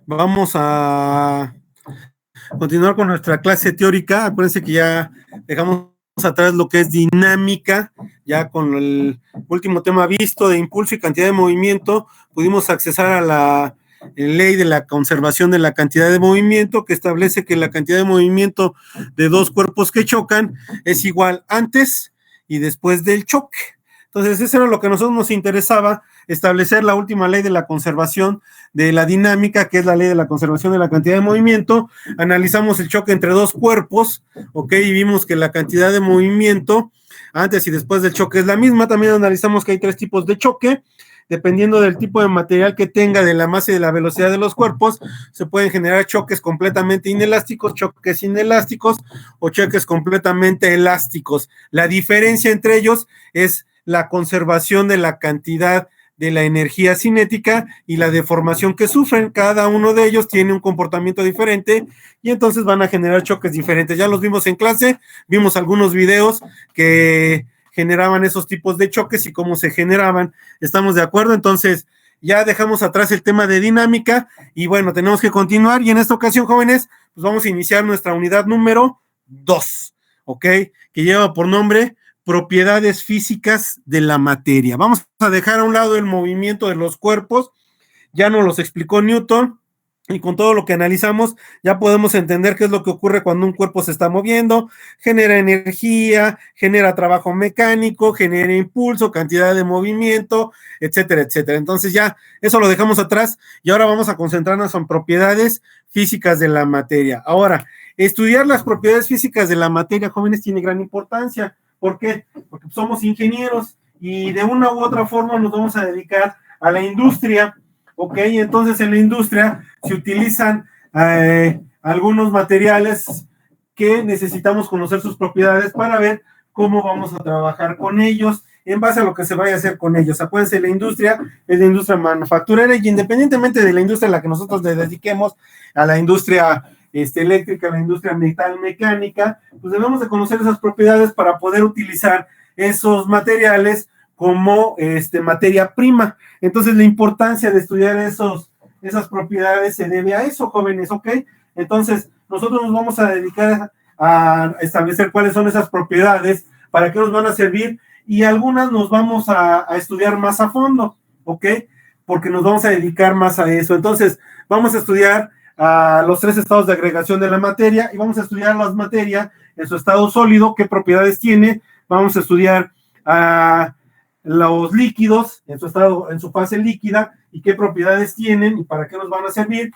Vamos a continuar con nuestra clase teórica. Acuérdense que ya dejamos atrás lo que es dinámica, ya con el último tema visto de impulso y cantidad de movimiento, pudimos accesar a la ley de la conservación de la cantidad de movimiento, que establece que la cantidad de movimiento de dos cuerpos que chocan es igual antes y después del choque. Entonces, eso era lo que a nosotros nos interesaba, establecer la última ley de la conservación de la dinámica, que es la ley de la conservación de la cantidad de movimiento. Analizamos el choque entre dos cuerpos, ¿ok? Y vimos que la cantidad de movimiento antes y después del choque es la misma. También analizamos que hay tres tipos de choque. Dependiendo del tipo de material que tenga, de la masa y de la velocidad de los cuerpos, se pueden generar choques completamente inelásticos, choques inelásticos o choques completamente elásticos. La diferencia entre ellos es la conservación de la cantidad de la energía cinética y la deformación que sufren. Cada uno de ellos tiene un comportamiento diferente y entonces van a generar choques diferentes. Ya los vimos en clase, vimos algunos videos que generaban esos tipos de choques y cómo se generaban. ¿Estamos de acuerdo? Entonces, ya dejamos atrás el tema de dinámica y bueno, tenemos que continuar y en esta ocasión, jóvenes, pues vamos a iniciar nuestra unidad número 2, ¿ok? Que lleva por nombre propiedades físicas de la materia. Vamos a dejar a un lado el movimiento de los cuerpos, ya nos los explicó Newton, y con todo lo que analizamos ya podemos entender qué es lo que ocurre cuando un cuerpo se está moviendo, genera energía, genera trabajo mecánico, genera impulso, cantidad de movimiento, etcétera, etcétera. Entonces ya eso lo dejamos atrás y ahora vamos a concentrarnos en propiedades físicas de la materia. Ahora, estudiar las propiedades físicas de la materia, jóvenes, tiene gran importancia. ¿Por qué? Porque somos ingenieros y de una u otra forma nos vamos a dedicar a la industria, ¿ok? Entonces en la industria se utilizan algunos materiales que necesitamos conocer sus propiedades para ver cómo vamos a trabajar con ellos en base a lo que se vaya a hacer con ellos. Acuérdense, la industria es la industria manufacturera y independientemente de la industria a la que nosotros le dediquemos, a la industria eléctrica, la industria metal mecánica, pues debemos de conocer esas propiedades para poder utilizar esos materiales como materia prima. Entonces la importancia de estudiar esas propiedades se debe a eso, jóvenes, ¿ok? Entonces nosotros nos vamos a dedicar a establecer cuáles son esas propiedades, para qué nos van a servir y algunas nos vamos a estudiar más a fondo, ¿ok? Porque nos vamos a dedicar más a eso. Entonces vamos a estudiar a los tres estados de agregación de la materia y vamos a estudiar las materias en su estado sólido, qué propiedades tiene. Vamos a estudiar a los líquidos en su estado, en su fase líquida y qué propiedades tienen y para qué nos van a servir.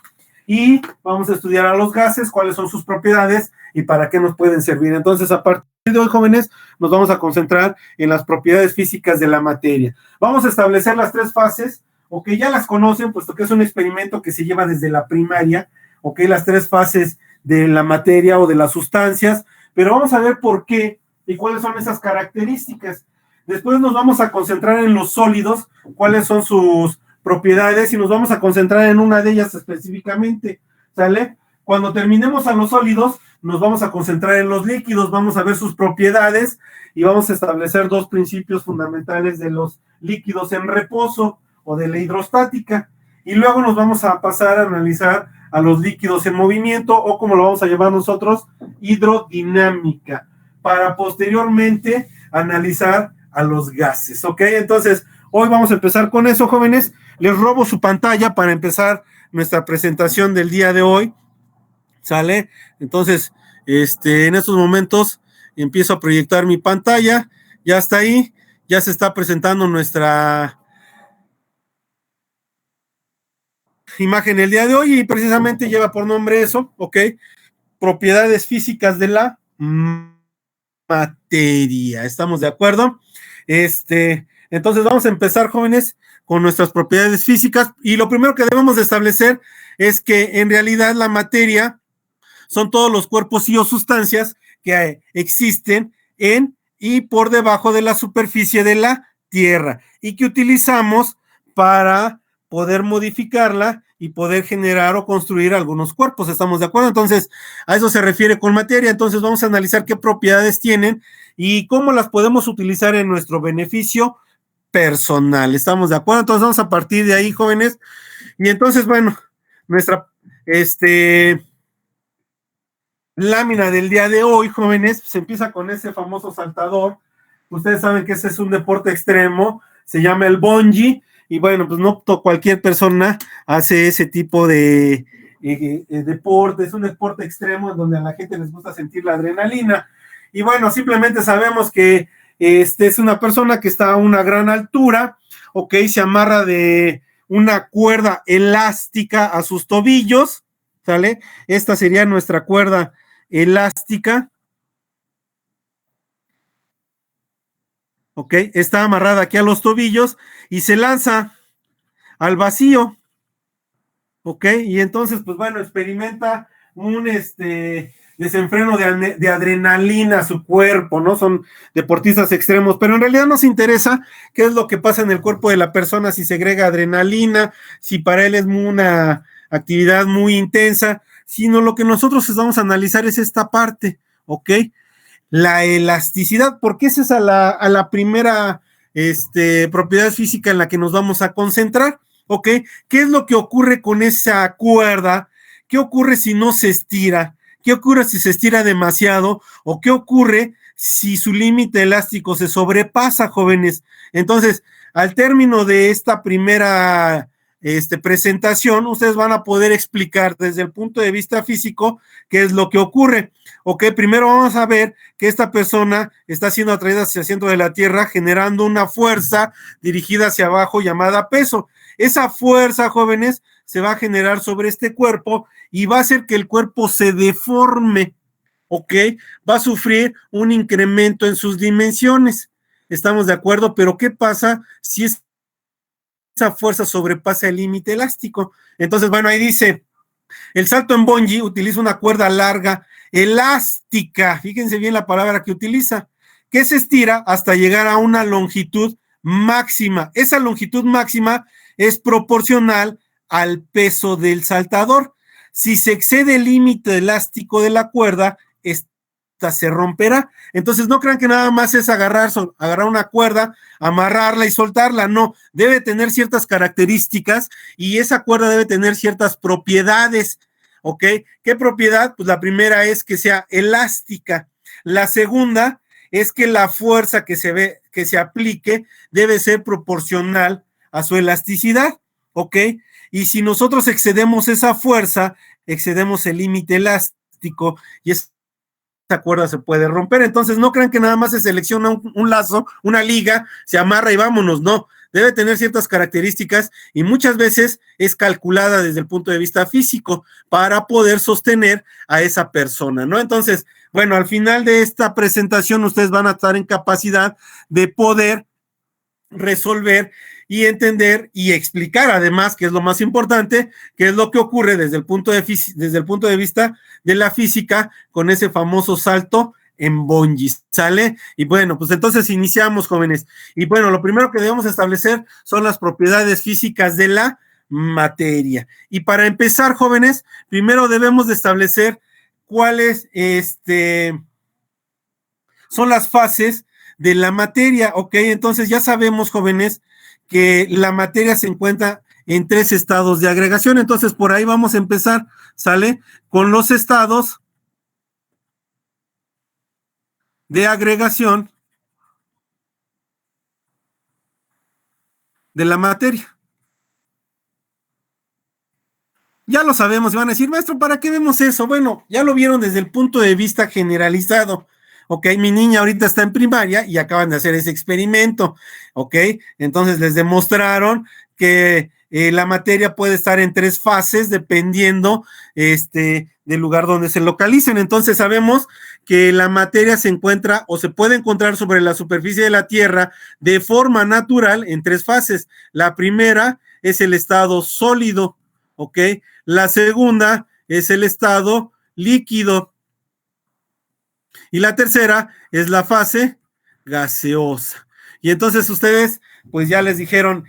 Y vamos a estudiar a los gases, cuáles son sus propiedades y para qué nos pueden servir. Entonces, a partir de hoy, jóvenes, nos vamos a concentrar en las propiedades físicas de la materia. Vamos a establecer las tres fases, o que ya las conocen, puesto que es un experimento que se lleva desde la primaria, ok, las tres fases de la materia o de las sustancias, pero vamos a ver por qué y cuáles son esas características. Después nos vamos a concentrar en los sólidos, cuáles son sus propiedades y nos vamos a concentrar en una de ellas específicamente, ¿sale? Cuando terminemos a los sólidos, nos vamos a concentrar en los líquidos, vamos a ver sus propiedades y vamos a establecer dos principios fundamentales de los líquidos en reposo o de la hidrostática, y luego nos vamos a pasar a analizar a los líquidos en movimiento, o como lo vamos a llamar nosotros, hidrodinámica, para posteriormente analizar a los gases, ¿ok? Entonces, hoy vamos a empezar con eso, jóvenes. Les robo su pantalla para empezar nuestra presentación del día de hoy, ¿sale? Entonces, en estos momentos empiezo a proyectar mi pantalla, ya está ahí, ya se está presentando nuestra imagen el día de hoy y precisamente lleva por nombre eso, ¿ok? Propiedades físicas de la materia. ¿Estamos de acuerdo? Entonces vamos a empezar, jóvenes, con nuestras propiedades físicas y lo primero que debemos de establecer es que en realidad la materia son todos los cuerpos y o sustancias que existen en y por debajo de la superficie de la Tierra y que utilizamos para poder modificarla y poder generar o construir algunos cuerpos. ¿Estamos de acuerdo? Entonces, a eso se refiere con materia. Entonces, vamos a analizar qué propiedades tienen y cómo las podemos utilizar en nuestro beneficio personal. ¿Estamos de acuerdo? Entonces, vamos a partir de ahí, jóvenes. Y entonces, bueno, nuestra lámina del día de hoy, jóvenes, se empieza con ese famoso saltador. Ustedes saben que ese es un deporte extremo, se llama el bungee, y bueno, pues no cualquier persona hace ese tipo de deporte. Es un deporte extremo en donde a la gente les gusta sentir la adrenalina. Y bueno, simplemente sabemos que es una persona que está a una gran altura, ok, se amarra de una cuerda elástica a sus tobillos, ¿sale? Esta sería nuestra cuerda elástica, ok, está amarrada aquí a los tobillos y se lanza al vacío, ok, y entonces, pues bueno, experimenta un desenfreno de adrenalina a su cuerpo, ¿no? Son deportistas extremos, pero en realidad nos interesa qué es lo que pasa en el cuerpo de la persona, si segrega adrenalina, si para él es una actividad muy intensa, sino lo que nosotros vamos a analizar es esta parte, ¿ok? La elasticidad, porque esa es a la primera propiedad física en la que nos vamos a concentrar, ¿ok? ¿Qué es lo que ocurre con esa cuerda? ¿Qué ocurre si no se estira? ¿Qué ocurre si se estira demasiado? ¿O qué ocurre si su límite elástico se sobrepasa, jóvenes? Entonces, al término de esta primera presentación, ustedes van a poder explicar desde el punto de vista físico qué es lo que ocurre. Ok, primero vamos a ver que esta persona está siendo atraída hacia el centro de la Tierra, generando una fuerza dirigida hacia abajo llamada peso. Esa fuerza, jóvenes, se va a generar sobre este cuerpo y va a hacer que el cuerpo se deforme, ¿ok? Va a sufrir un incremento en sus dimensiones. ¿Estamos de acuerdo? Pero ¿qué pasa si esa fuerza sobrepasa el límite elástico? Entonces, bueno, ahí dice, el salto en bungee utiliza una cuerda larga, elástica, fíjense bien la palabra que utiliza, que se estira hasta llegar a una longitud máxima. Esa longitud máxima es proporcional al peso del saltador. Si se excede el límite elástico de la cuerda, esta se romperá. Entonces no crean que nada más es agarrar una cuerda, amarrarla y soltarla. No, debe tener ciertas características y esa cuerda debe tener ciertas propiedades. ¿Ok? ¿Qué propiedad? Pues la primera es que sea elástica. La segunda es que la fuerza que se aplique debe ser proporcional a su elasticidad. ¿Ok? Y si nosotros excedemos esa fuerza, excedemos el límite elástico y esa cuerda se puede romper. Entonces no crean que nada más se selecciona un lazo, una liga, se amarra y vámonos. No, debe tener ciertas características y muchas veces es calculada desde el punto de vista físico para poder sostener a esa persona, ¿no? Entonces, bueno, al final de esta presentación ustedes van a estar en capacidad de poder resolver y entender y explicar además, que es lo más importante, qué es lo que ocurre desde el punto de vista de la física con ese famoso salto en bungee, ¿sale? Y bueno, pues entonces iniciamos, jóvenes. Y bueno, lo primero que debemos establecer son las propiedades físicas de la materia. Y para empezar, jóvenes, primero debemos de establecer cuáles son las fases de la materia, ¿ok? Entonces ya sabemos, jóvenes, que la materia se encuentra en 3 estados de agregación. Entonces por ahí vamos a empezar, ¿sale? Con los estados de agregación de la materia. Ya lo sabemos, y van a decir, maestro, ¿para qué vemos eso? Bueno, ya lo vieron desde el punto de vista generalizado. Ok, mi niña ahorita está en primaria y acaban de hacer ese experimento, ok, entonces les demostraron que la materia puede estar en 3 fases dependiendo del lugar donde se localicen. Entonces sabemos que la materia se encuentra o se puede encontrar sobre la superficie de la Tierra de forma natural en 3 fases. La primera es el estado sólido, ok, la segunda es el estado líquido, y la tercera es la fase gaseosa. Y entonces ustedes, pues ya les dijeron,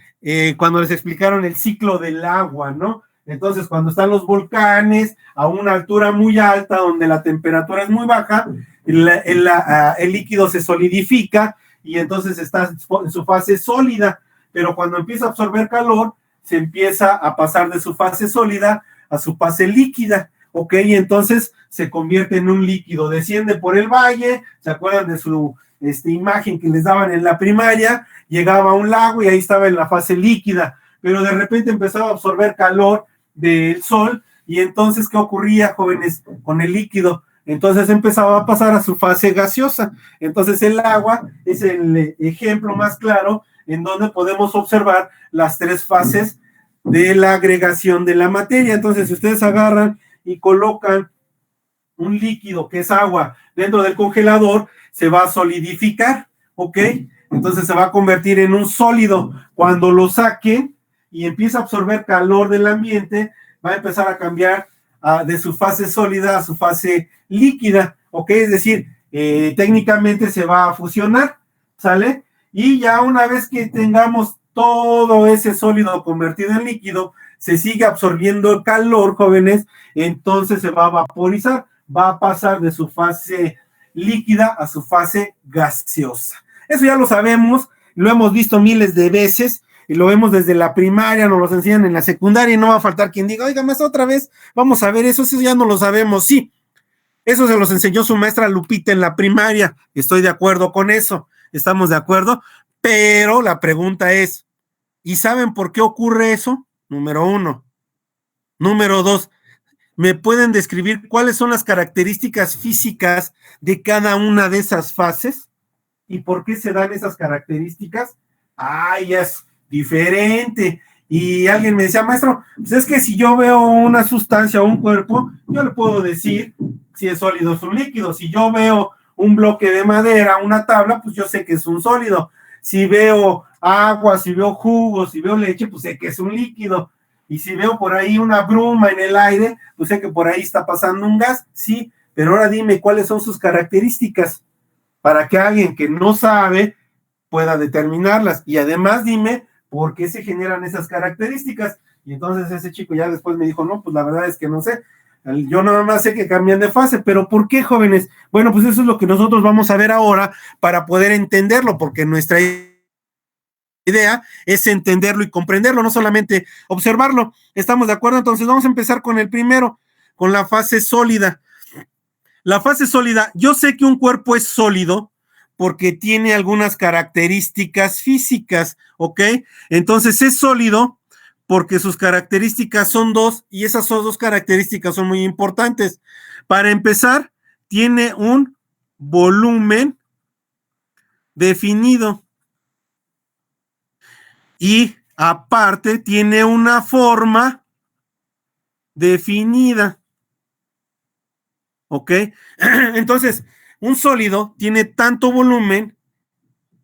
cuando les explicaron el ciclo del agua, ¿no? Entonces, cuando están los volcanes a una altura muy alta, donde la temperatura es muy baja, el líquido se solidifica y entonces está en su fase sólida. Pero cuando empieza a absorber calor, se empieza a pasar de su fase sólida a su fase líquida, ¿ok? Y entonces se convierte en un líquido, desciende por el valle, ¿se acuerdan de su imagen que les daban en la primaria? Llegaba a un lago y ahí estaba en la fase líquida, pero de repente empezaba a absorber calor del sol, y entonces, ¿qué ocurría, jóvenes, con el líquido? Entonces empezaba a pasar a su fase gaseosa. Entonces el agua es el ejemplo más claro en donde podemos observar las tres fases de la agregación de la materia. Entonces, si ustedes agarran y colocan un líquido que es agua dentro del congelador, se va a solidificar, ¿ok? Entonces se va a convertir en un sólido. Cuando lo saquen y empieza a absorber calor del ambiente, va a empezar a cambiar de su fase sólida a su fase líquida, ¿ok? Es decir, técnicamente se va a fusionar, ¿sale? Y ya una vez que tengamos todo ese sólido convertido en líquido, se sigue absorbiendo el calor, jóvenes, entonces se va a vaporizar, va a pasar de su fase líquida a su fase gaseosa. Eso ya lo sabemos, lo hemos visto miles de veces, y lo vemos desde la primaria, nos lo enseñan en la secundaria, y no va a faltar quien diga, oiga, más otra vez, vamos a ver eso ya no lo sabemos. Sí, eso se los enseñó su maestra Lupita en la primaria, estoy de acuerdo con eso, estamos de acuerdo, pero la pregunta es, ¿y saben por qué ocurre eso? Número uno. Número dos, ¿me pueden describir cuáles son las características físicas de cada una de esas fases? ¿Y por qué se dan esas características? Ay, es diferente. Y alguien me decía, maestro, pues es que si yo veo una sustancia o un cuerpo, yo le puedo decir si es sólido o es un líquido. Si yo veo un bloque de madera, una tabla, pues yo sé que es un sólido. Si veo agua, si veo jugo, si veo leche, pues sé que es un líquido. Y si veo por ahí una bruma en el aire, pues sé que por ahí está pasando un gas, sí, pero ahora dime cuáles son sus características para que alguien que no sabe pueda determinarlas. Y además dime por qué se generan esas características. Y entonces ese chico ya después me dijo, no, pues la verdad es que no sé. Yo nada más sé que cambian de fase, pero ¿por qué, jóvenes? Bueno, pues eso es lo que nosotros vamos a ver ahora para poder entenderlo, porque nuestra idea es entenderlo y comprenderlo, no solamente observarlo. ¿Estamos de acuerdo? Entonces vamos a empezar con el primero, con la fase sólida. La fase sólida, yo sé que un cuerpo es sólido porque tiene algunas características físicas, ¿ok? Entonces es sólido porque sus características son dos, y esas dos características son muy importantes. Para empezar, tiene un volumen definido y aparte tiene una forma definida, ¿ok? Entonces, un sólido tiene tanto volumen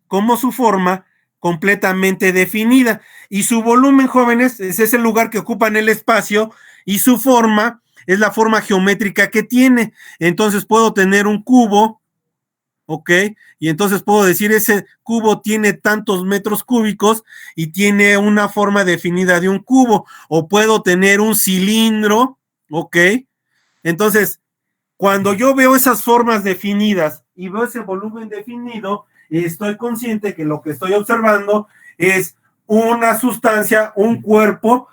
como su forma completamente definida. Y su volumen, jóvenes, es ese lugar que ocupa en el espacio, y su forma es la forma geométrica que tiene. Entonces puedo tener un cubo, ¿ok? Y entonces puedo decir, ese cubo tiene tantos metros cúbicos y tiene una forma definida de un cubo. O puedo tener un cilindro, ¿ok? Entonces, cuando yo veo esas formas definidas y veo ese volumen definido, estoy consciente que lo que estoy observando es una sustancia, un cuerpo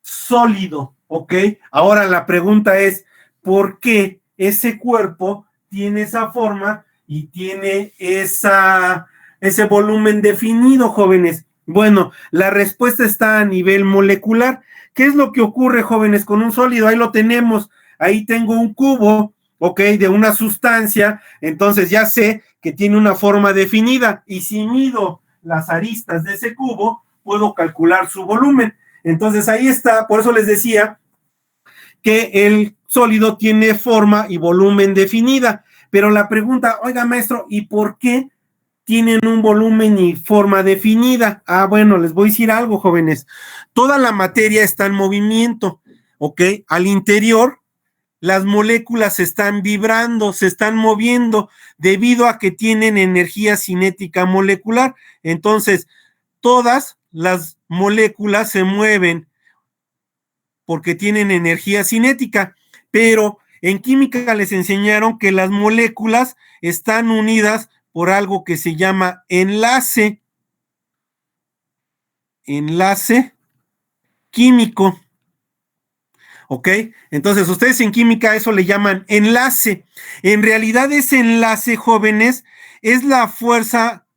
sólido, ¿ok? Ahora la pregunta es, ¿por qué ese cuerpo tiene esa forma y tiene ese volumen definido, jóvenes? Bueno, la respuesta está a nivel molecular. ¿Qué es lo que ocurre, jóvenes, con un sólido? Ahí lo tenemos, ahí tengo un cubo, ¿ok? De una sustancia, entonces ya sé que tiene una forma definida, y si mido las aristas de ese cubo, puedo calcular su volumen. Entonces ahí está, por eso les decía que el sólido tiene forma y volumen definida. Pero la pregunta, oiga, maestro, ¿y por qué tienen un volumen y forma definida? Ah, bueno, les voy a decir algo, jóvenes. Toda la materia está en movimiento, ¿ok? Al interior, las moléculas se están vibrando, se están moviendo debido a que tienen energía cinética molecular. Entonces, todas las moléculas se mueven porque tienen energía cinética, pero en química les enseñaron que las moléculas están unidas por algo que se llama enlace químico. ¿ok? Entonces, ustedes en química eso le llaman enlace. En realidad, ese enlace, jóvenes, es la fuerza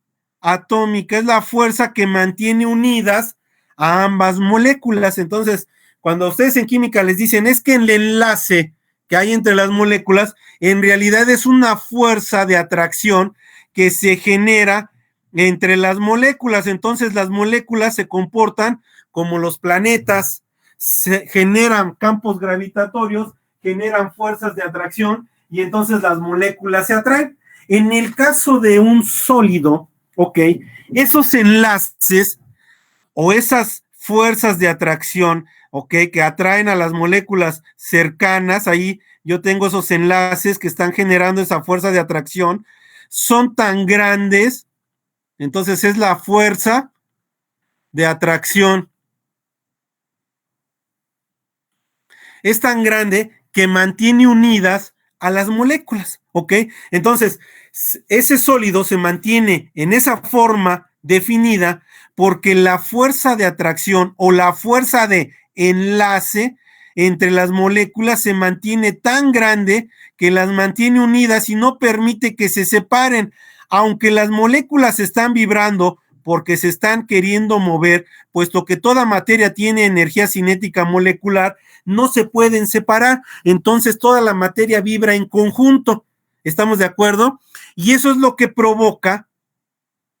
atómica, es la fuerza que mantiene unidas a ambas moléculas. Entonces, cuando ustedes en química les dicen es que el enlace que hay entre las moléculas, en realidad es una fuerza de atracción que se genera entre las moléculas. Entonces, las moléculas se comportan como los planetas, se generan campos gravitatorios, generan fuerzas de atracción y entonces las moléculas se atraen. En el caso de un sólido, ok, esos enlaces o esas fuerzas de atracción, ok, que atraen a las moléculas cercanas, ahí yo tengo esos enlaces que están generando esa fuerza de atracción, son tan grandes, entonces es la fuerza de atracción. Es tan grande que mantiene unidas a las moléculas, ¿ok? Entonces, ese sólido se mantiene en esa forma definida porque la fuerza de atracción o la fuerza de enlace entre las moléculas se mantiene tan grande que las mantiene unidas y no permite que se separen. Aunque las moléculas están vibrando porque se están queriendo mover, puesto que toda materia tiene energía cinética molecular, no se pueden separar, entonces toda la materia vibra en conjunto, ¿estamos de acuerdo? Y eso es lo que provoca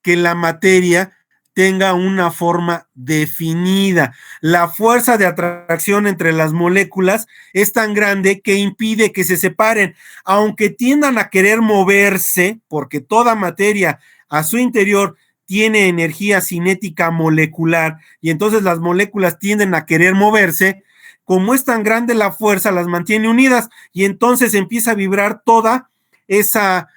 que la materia tenga una forma definida. La fuerza de atracción entre las moléculas es tan grande que impide que se separen, aunque tiendan a querer moverse, porque toda materia a su interior tiene energía cinética molecular y entonces las moléculas tienden a querer moverse. Como es tan grande la fuerza, las mantiene unidas y entonces empieza a vibrar toda esa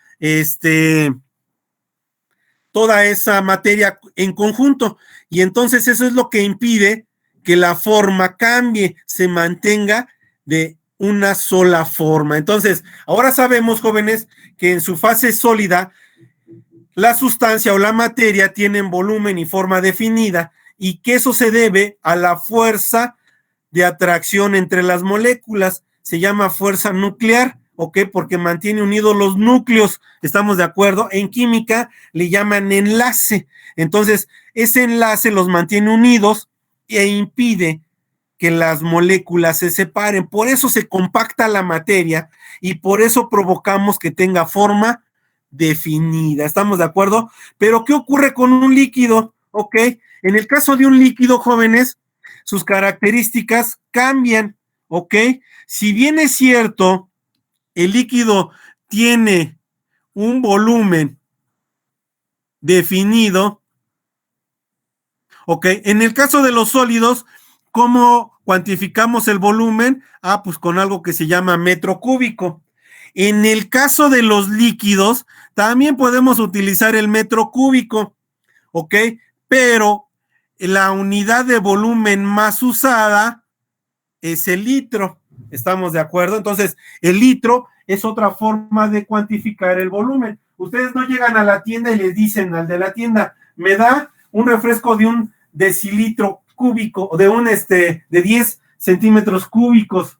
materia en conjunto. Y entonces eso es lo que impide que la forma cambie, se mantenga de una sola forma. Entonces, ahora sabemos, jóvenes, que en su fase sólida, la sustancia o la materia tienen volumen y forma definida y que eso se debe a la fuerza de atracción entre las moléculas. Se llama fuerza nuclear, ¿ok? Porque mantiene unidos los núcleos, ¿estamos de acuerdo? En química le llaman enlace. Entonces, ese enlace los mantiene unidos e impide que las moléculas se separen. Por eso se compacta la materia y por eso provocamos que tenga forma definida, ¿estamos de acuerdo? Pero ¿qué ocurre con un líquido? Ok, en el caso de un líquido, jóvenes, sus características cambian, ¿ok? Si bien es cierto, el líquido tiene un volumen definido, ¿ok? En el caso de los sólidos, ¿cómo cuantificamos el volumen? Pues con algo que se llama metro cúbico. En el caso de los líquidos, también podemos utilizar el metro cúbico, ¿ok? Pero la unidad de volumen más usada es el litro, ¿estamos de acuerdo? Entonces, el litro es otra forma de cuantificar el volumen. Ustedes no llegan a la tienda y les dicen al de la tienda, me da un refresco de un decilitro cúbico, o de un de 10 centímetros cúbicos,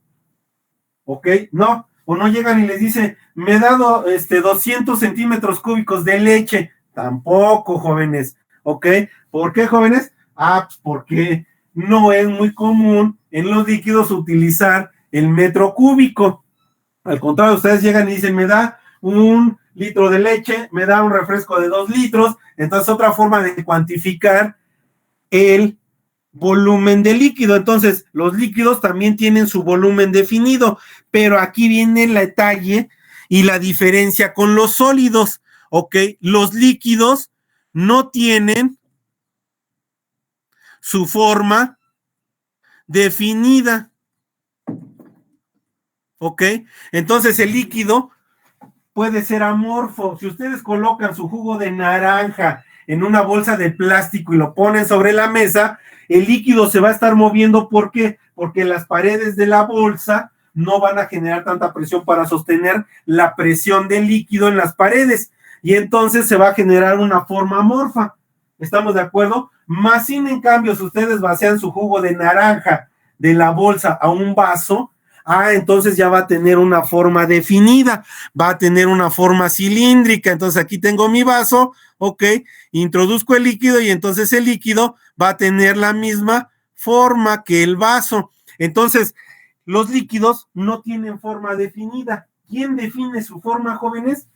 ¿ok? No. O no llegan y les dicen, me he dado 200 centímetros cúbicos de leche. Tampoco, jóvenes, ¿ok? ¿Por qué, jóvenes? Pues porque no es muy común en los líquidos utilizar el metro cúbico. Al contrario, ustedes llegan y dicen, me da un litro de leche, me da un refresco de 2 litros. Entonces, otra forma de cuantificar el volumen de líquido. Entonces, los líquidos también tienen su volumen definido, pero aquí viene el detalle y la diferencia con los sólidos, ¿ok? Los líquidos no tienen su forma definida, ¿ok? Entonces, el líquido puede ser amorfo. Si ustedes colocan su jugo de naranja en una bolsa de plástico y lo ponen sobre la mesa, el líquido se va a estar moviendo. ¿Por qué? Porque las paredes de la bolsa no van a generar tanta presión para sostener la presión del líquido en las paredes y entonces se va a generar una forma amorfa. ¿Estamos de acuerdo? Más sin en cambio, si ustedes vacían su jugo de naranja de la bolsa a un vaso, Entonces ya va a tener una forma definida, va a tener una forma cilíndrica. Entonces aquí tengo mi vaso, ok, introduzco el líquido y entonces el líquido va a tener la misma forma que el vaso. Entonces, los líquidos no tienen forma definida. ¿Quién define su forma, jóvenes?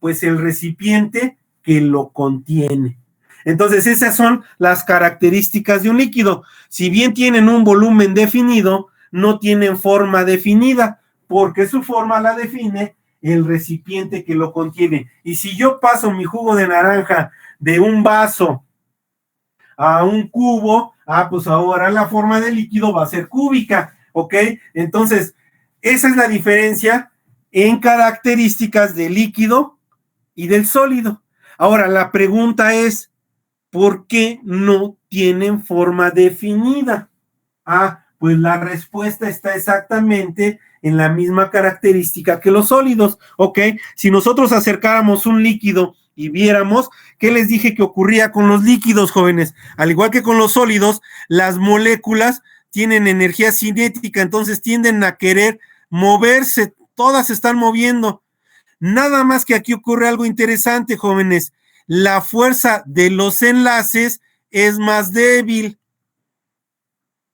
Pues el recipiente que lo contiene. Entonces, esas son las características de un líquido. Si bien tienen un volumen definido, no tienen forma definida, porque su forma la define el recipiente que lo contiene. Y si yo paso mi jugo de naranja de un vaso a un cubo, pues ahora la forma del líquido va a ser cúbica, ¿ok? Entonces, esa es la diferencia en características del líquido y del sólido. Ahora, la pregunta es, ¿por qué no tienen forma definida? Pues la respuesta está exactamente en la misma característica que los sólidos, ¿ok? Si nosotros acercáramos un líquido y viéramos, ¿qué les dije que ocurría con los líquidos, jóvenes? Al igual que con los sólidos, las moléculas tienen energía cinética, entonces tienden a querer moverse, todas se están moviendo. Nada más que aquí ocurre algo interesante, jóvenes. La fuerza de los enlaces es más débil,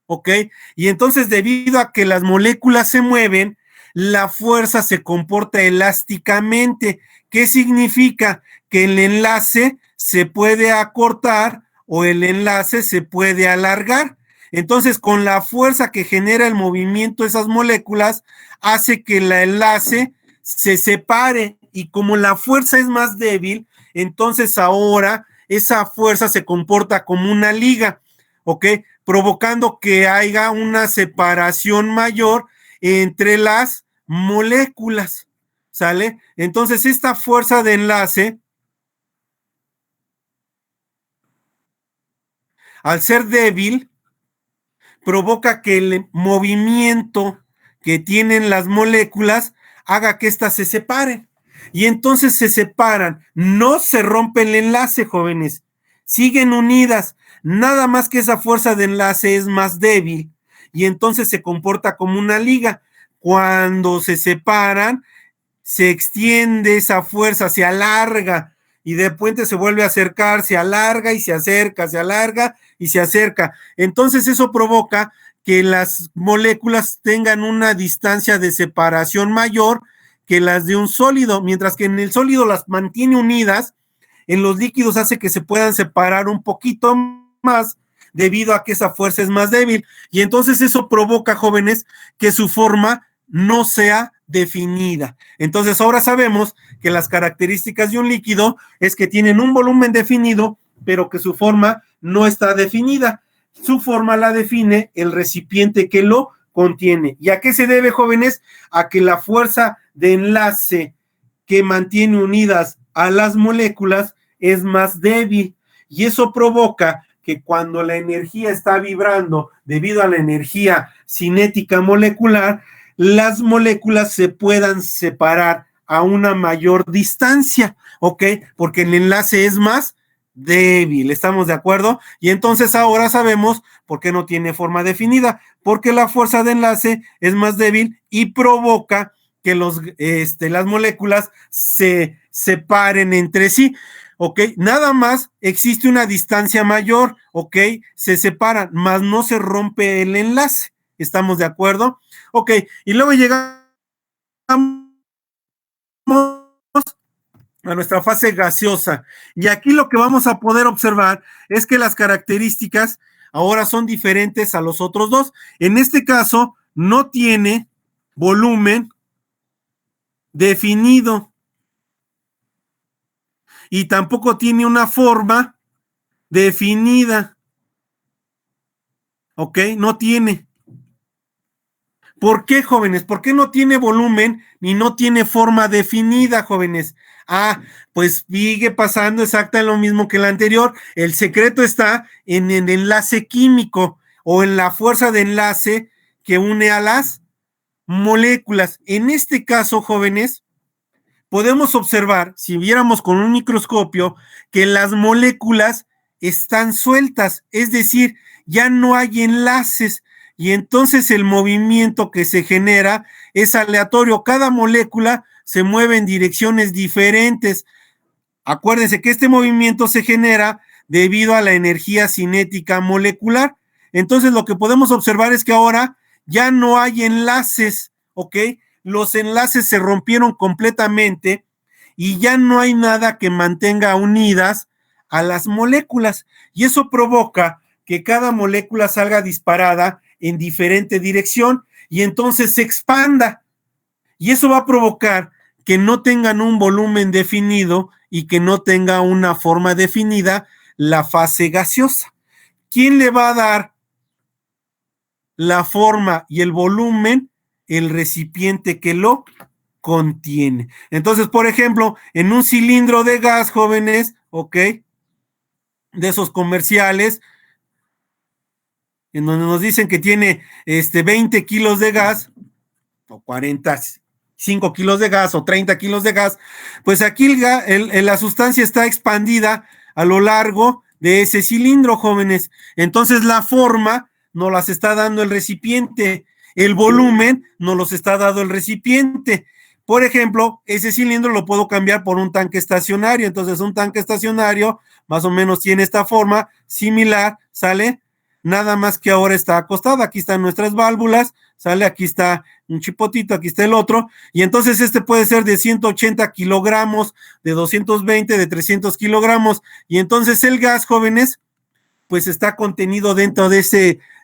¿ok? Y entonces, debido a que las moléculas se mueven, la fuerza se comporta elásticamente. ¿Qué significa? Que el enlace se puede acortar o el enlace se puede alargar. Entonces, con la fuerza que genera el movimiento de esas moléculas, hace que el enlace se separe, y como la fuerza es más débil, entonces ahora esa fuerza se comporta como una liga, ¿ok? Provocando que haya una separación mayor entre las moléculas, ¿sale? Entonces, esta fuerza de enlace, al ser débil, provoca que el movimiento que tienen las moléculas haga que éstas se separen. Y entonces se separan, no se rompe el enlace, jóvenes, siguen unidas, nada más que esa fuerza de enlace es más débil y entonces se comporta como una liga. Cuando se separan, se extiende esa fuerza, se alarga y de repente se vuelve a acercar, se alarga y se acerca, se alarga y se acerca. Entonces eso provoca que las moléculas tengan una distancia de separación mayor que las de un sólido, mientras que en el sólido las mantiene unidas, en los líquidos hace que se puedan separar un poquito más debido a que esa fuerza es más débil. Y entonces eso provoca, jóvenes, que su forma no sea definida. Entonces ahora sabemos que las características de un líquido es que tienen un volumen definido, pero que su forma no está definida. Su forma la define el recipiente que lo contiene. ¿Y a qué se debe, jóvenes? A que la fuerza de enlace que mantiene unidas a las moléculas es más débil, y eso provoca que cuando la energía está vibrando debido a la energía cinética molecular, las moléculas se puedan separar a una mayor distancia, ¿ok? Porque el enlace es más débil, ¿estamos de acuerdo? Y entonces ahora sabemos por qué no tiene forma definida, porque la fuerza de enlace es más débil y provoca que las moléculas se separen entre sí, ¿ok? Nada más existe una distancia mayor, ¿ok? Se separan, más no se rompe el enlace, ¿estamos de acuerdo? Ok, y luego llegamos a nuestra fase gaseosa, y aquí lo que vamos a poder observar es que las características ahora son diferentes a los otros dos. En este caso, no tiene volumen definido y tampoco tiene una forma definida, ¿ok? No tiene. ¿Por qué, jóvenes? ¿Por qué no tiene volumen ni no tiene forma definida, jóvenes? Pues sigue pasando exactamente lo mismo que el anterior. El secreto está en el enlace químico o en la fuerza de enlace que une a las moléculas. En este caso, jóvenes, podemos observar, si viéramos con un microscopio, que las moléculas están sueltas, es decir, ya no hay enlaces. y entonces el movimiento que se genera es aleatorio. Cada molécula se mueve en direcciones diferentes. Acuérdense que este movimiento se genera debido a la energía cinética molecular. Entonces lo que podemos observar es que ahora ya no hay enlaces, ¿ok? Los enlaces se rompieron completamente y ya no hay nada que mantenga unidas a las moléculas. Y eso provoca que cada molécula salga disparada en diferente dirección y entonces se expanda. Y eso va a provocar que no tengan un volumen definido y que no tenga una forma definida la fase gaseosa. ¿Quién le va a dar la forma y el volumen? El recipiente que lo contiene. Entonces, por ejemplo, en un cilindro de gas, jóvenes, ¿ok? De esos comerciales, en donde nos dicen que tiene 20 kilos de gas, o 45 kilos de gas, o 30 kilos de gas, pues aquí la sustancia está expandida a lo largo de ese cilindro, jóvenes. Entonces la forma nos las está dando el recipiente, el volumen nos los está dando el recipiente. Por ejemplo, ese cilindro lo puedo cambiar por un tanque estacionario. Entonces un tanque estacionario más o menos tiene esta forma similar, ¿sale? Nada más que ahora está acostado. Aquí están nuestras válvulas, ¿sale? Aquí está un chipotito, aquí está el otro, y entonces puede ser de 180 kilogramos, de 220, de 300 kilogramos, y entonces el gas, jóvenes, pues está contenido dentro de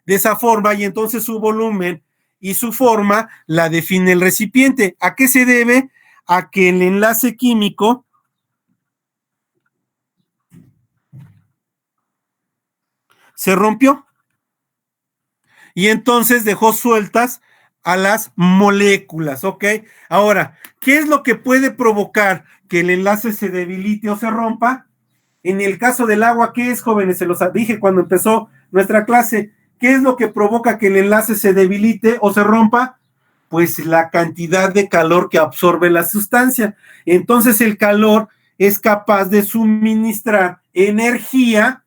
esa forma, y entonces su volumen y su forma la define el recipiente. ¿A qué se debe? A que el enlace químico se rompió y entonces dejó sueltas a las moléculas, ¿ok? Ahora, ¿qué es lo que puede provocar que el enlace se debilite o se rompa? En el caso del agua, ¿qué es, jóvenes? Se los dije cuando empezó nuestra clase. ¿Qué es lo que provoca que el enlace se debilite o se rompa? Pues la cantidad de calor que absorbe la sustancia. Entonces el calor es capaz de suministrar energía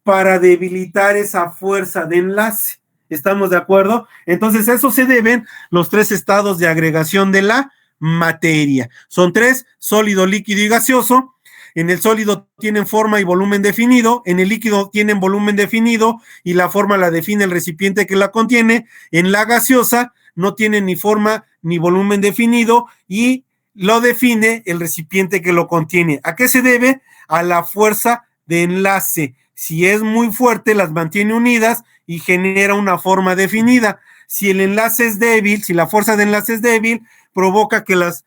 para debilitar esa fuerza de enlace. ¿Estamos de acuerdo? Entonces, eso se deben los tres estados de agregación de la materia. Son tres: sólido, líquido y gaseoso. En el sólido tienen forma y volumen definido, en el líquido tienen volumen definido y la forma la define el recipiente que la contiene. En la gaseosa no tiene ni forma ni volumen definido y lo define el recipiente que lo contiene. ¿A qué se debe? A la fuerza de enlace. Si es muy fuerte, las mantiene unidas y genera una forma definida. Si el enlace es débil, si la fuerza de enlace es débil, provoca que las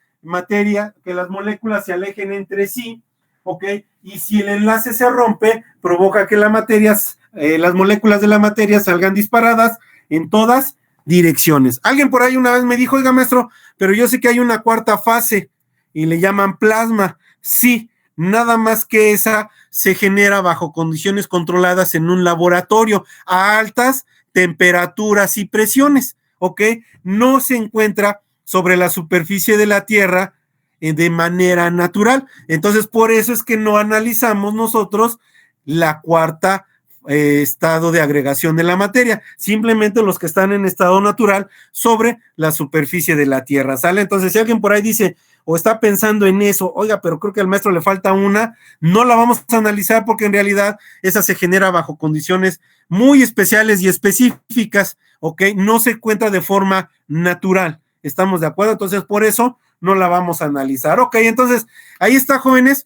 moléculas se alejen entre sí, ¿ok? Y si el enlace se rompe, provoca que las moléculas de la materia salgan disparadas en todas direcciones. Alguien por ahí una vez me dijo, oiga, maestro, pero yo sé que hay una cuarta fase y le llaman plasma. Sí, nada más que esa se genera bajo condiciones controladas en un laboratorio a altas temperaturas y presiones, ¿ok? No se encuentra sobre la superficie de la Tierra de manera natural. Entonces, por eso es que no analizamos nosotros la cuarta estado de agregación de la materia, simplemente los que están en estado natural sobre la superficie de la Tierra, ¿sale? Entonces, si alguien por ahí dice o está pensando en eso, oiga, pero creo que al maestro le falta una, no la vamos a analizar porque en realidad esa se genera bajo condiciones muy especiales y específicas, ¿ok? No se encuentra de forma natural, ¿estamos de acuerdo? Entonces, por eso no la vamos a analizar, ¿ok? Entonces, ahí está, jóvenes.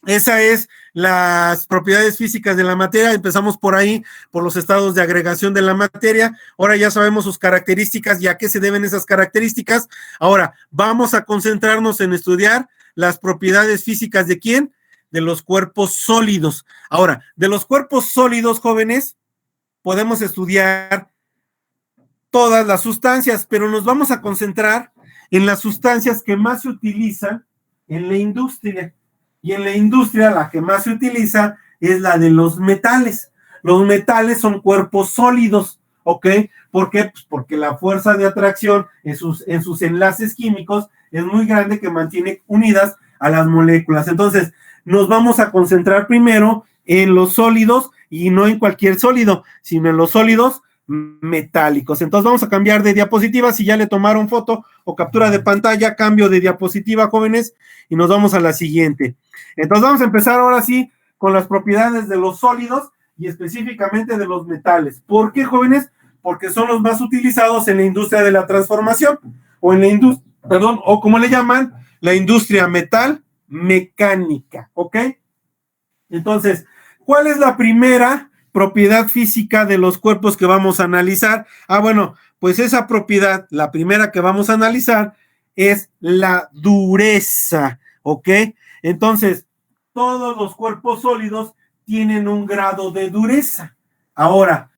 Esa es las propiedades físicas de la materia. Empezamos por ahí, por los estados de agregación de la materia. Ahora ya sabemos sus características y a qué se deben esas características. Ahora vamos a concentrarnos en estudiar las propiedades físicas ¿de quién? De los cuerpos sólidos. Ahora, de los cuerpos sólidos, jóvenes, podemos estudiar todas las sustancias, pero nos vamos a concentrar en las sustancias que más se utilizan en la industria. Y en la industria la que más se utiliza es la de los metales. Los metales son cuerpos sólidos, ¿ok? ¿Por qué? Pues porque la fuerza de atracción en sus enlaces químicos es muy grande que mantiene unidas a las moléculas. Entonces, nos vamos a concentrar primero en los sólidos y no en cualquier sólido, sino en los sólidos metálicos. Entonces vamos a cambiar de diapositiva. Si ya le tomaron foto o captura de pantalla, cambio de diapositiva, jóvenes, y nos vamos a la siguiente. Entonces vamos a empezar ahora sí con las propiedades de los sólidos y específicamente de los metales. ¿Por qué, jóvenes? Porque son los más utilizados en la industria de la transformación o en la industria, perdón, o como le llaman, la industria metal mecánica, ¿ok? Entonces, ¿cuál es la primera propiedad física de los cuerpos que vamos a analizar? Bueno, pues esa propiedad, la primera que vamos a analizar es la dureza, ¿ok? Entonces, todos los cuerpos sólidos tienen un grado de dureza. Ahora,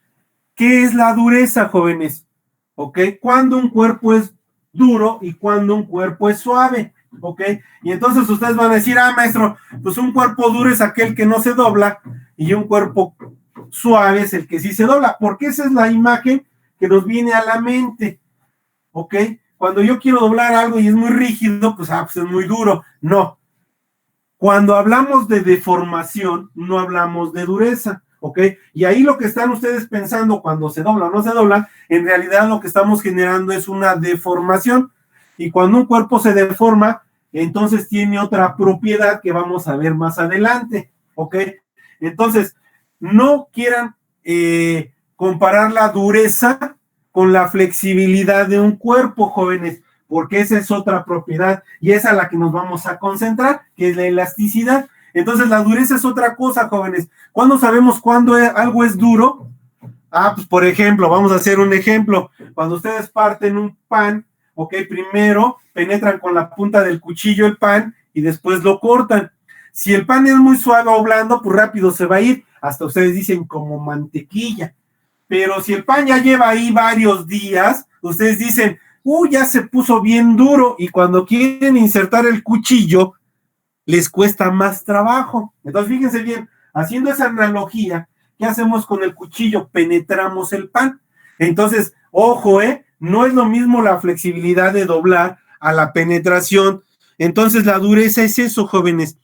¿qué es la dureza, jóvenes? ¿Ok? ¿Cuándo un cuerpo es duro y cuándo un cuerpo es suave? ¿Ok? Y entonces ustedes van a decir, maestro, pues un cuerpo duro es aquel que no se dobla y un cuerpo suave es el que sí se dobla, porque esa es la imagen que nos viene a la mente. ¿Ok? Cuando yo quiero doblar algo y es muy rígido, pues es muy duro. No. Cuando hablamos de deformación, no hablamos de dureza, ¿ok? Y ahí lo que están ustedes pensando cuando se dobla o no se dobla, en realidad lo que estamos generando es una deformación. Y cuando un cuerpo se deforma, entonces tiene otra propiedad que vamos a ver más adelante, ¿ok? Entonces, no quieran comparar la dureza con la flexibilidad de un cuerpo, jóvenes, porque esa es otra propiedad y es a la que nos vamos a concentrar, que es la elasticidad. Entonces la dureza es otra cosa, jóvenes. ¿Cuándo sabemos cuándo algo es duro? Pues por ejemplo, vamos a hacer un ejemplo. Cuando ustedes parten un pan, ok, primero penetran con la punta del cuchillo el pan y después lo cortan. Si el pan es muy suave o blando, pues rápido se va a ir, hasta ustedes dicen como mantequilla. Pero si el pan ya lleva ahí varios días, ustedes dicen, ya se puso bien duro, y cuando quieren insertar el cuchillo, les cuesta más trabajo. Entonces, fíjense bien, haciendo esa analogía, ¿qué hacemos con el cuchillo? Penetramos el pan. Entonces, ojo, no es lo mismo la flexibilidad de doblar a la penetración. Entonces, la dureza es eso, jóvenes,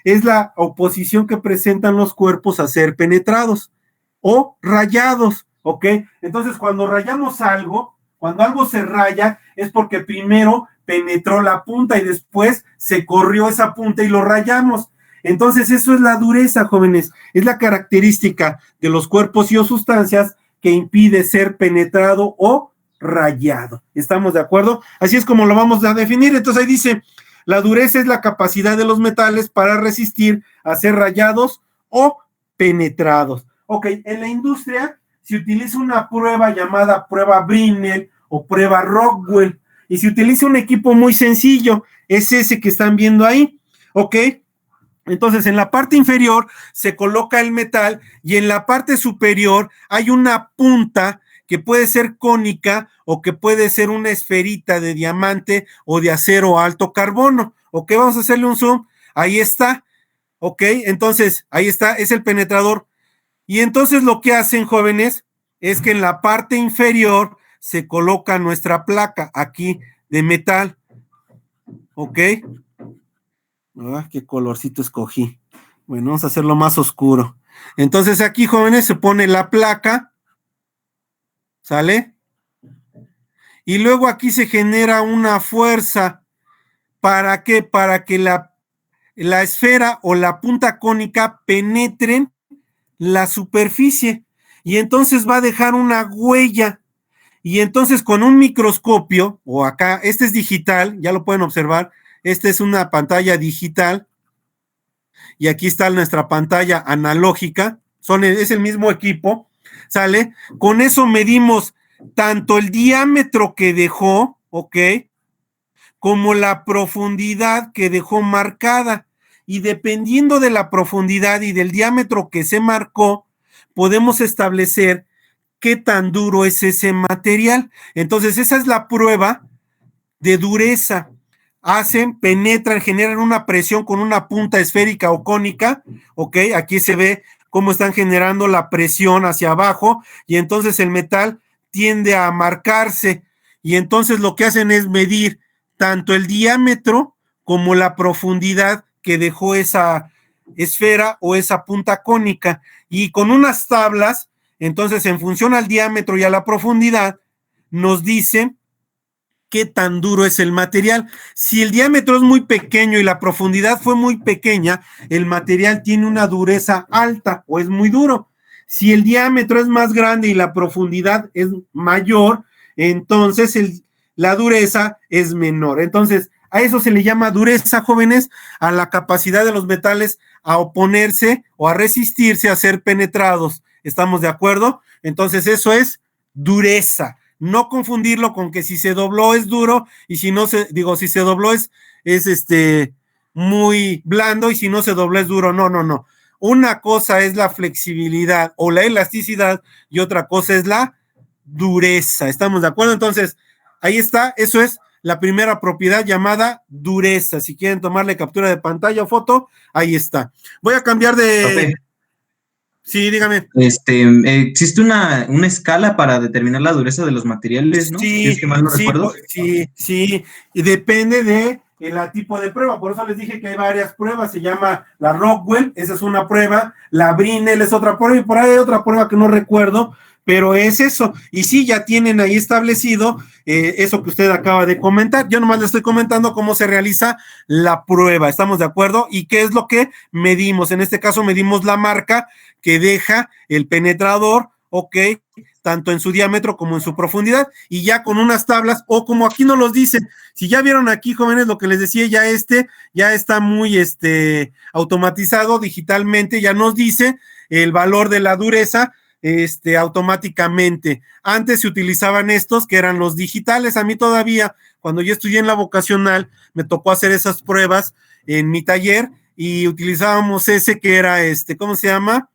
es la oposición que presentan los cuerpos a ser penetrados o rayados, ¿ok? Entonces, cuando rayamos algo, cuando algo se raya, es porque primero penetró la punta y después se corrió esa punta y lo rayamos. Entonces, eso es la dureza, jóvenes. Es la característica de los cuerpos y o sustancias que impide ser penetrado o rayado. ¿Estamos de acuerdo? Así es como lo vamos a definir. Entonces, ahí dice, la dureza es la capacidad de los metales para resistir a ser rayados o penetrados. Ok, en la industria se utiliza una prueba llamada prueba Brinell o prueba Rockwell, y se utiliza un equipo muy sencillo, es ese que están viendo ahí, ¿ok? Entonces, en la parte inferior se coloca el metal y en la parte superior hay una punta que puede ser cónica o que puede ser una esferita de diamante o de acero alto carbono, ¿ok? Vamos a hacerle un zoom, ahí está, ¿ok? Entonces, ahí está, es el penetrador. Y entonces lo que hacen, jóvenes, es que en la parte inferior se coloca nuestra placa aquí de metal. ¿Ok? ¿Qué colorcito escogí? Bueno, vamos a hacerlo más oscuro. Entonces aquí, jóvenes, se pone la placa. ¿Sale? Y luego aquí se genera una fuerza. ¿Para qué? Para que la esfera o la punta cónica penetren la superficie y entonces va a dejar una huella, y entonces con un microscopio, o acá, este es digital, ya lo pueden observar, esta es una pantalla digital y aquí está nuestra pantalla analógica, es el mismo equipo, ¿sale? Con eso medimos tanto el diámetro que dejó, ¿ok? Como la profundidad que dejó marcada, y dependiendo de la profundidad y del diámetro que se marcó, podemos establecer qué tan duro es ese material. Entonces, esa es la prueba de dureza. Penetran, generan una presión con una punta esférica o cónica, ¿ok? Aquí se ve cómo están generando la presión hacia abajo, y entonces el metal tiende a marcarse, y entonces lo que hacen es medir tanto el diámetro como la profundidad que dejó esa esfera o esa punta cónica, y con unas tablas Entonces, en función al diámetro y a la profundidad, nos dice qué tan duro es el material. Si el diámetro es muy pequeño y la profundidad fue muy pequeña, el material tiene una dureza alta o es muy duro. Si el diámetro es más grande y la profundidad es mayor, entonces la dureza es menor. Entonces, a eso se le llama dureza, jóvenes, a la capacidad de los metales a oponerse o a resistirse a ser penetrados. ¿Estamos de acuerdo? Entonces, eso es dureza. No confundirlo con que si se dobló es duro y si no se, si se dobló es muy blando y si no se dobló es duro. No, no, no. Una cosa es la flexibilidad o la elasticidad y otra cosa es la dureza. ¿Estamos de acuerdo? Entonces, ahí está, eso es la primera propiedad llamada dureza. Si quieren tomarle captura de pantalla o foto, ahí está. Voy a cambiar de... Okay. Sí, dígame. Existe una escala para determinar la dureza de los materiales, ¿no? Sí, Si es que mal no recuerdo. Sí, y depende de el tipo de prueba, por eso les dije que hay varias pruebas, se llama la Rockwell, esa es una prueba, la Brinell es otra prueba, y por ahí hay otra prueba que no recuerdo, pero es eso, y sí, ya tienen ahí establecido eso que usted acaba de comentar, yo nomás le estoy comentando cómo se realiza la prueba, ¿estamos de acuerdo? Y qué es lo que medimos, en este caso medimos la marca que deja el penetrador, ok, tanto en su diámetro como en su profundidad, y ya con unas tablas, o como aquí nos los dicen, si ya vieron aquí, jóvenes, lo que les decía, ya está muy automatizado digitalmente, ya nos dice el valor de la dureza, automáticamente. Antes se utilizaban estos, que eran los digitales, a mí todavía, cuando yo estudié en la vocacional, me tocó hacer esas pruebas en mi taller, y utilizábamos ese que era, ¿cómo se llama?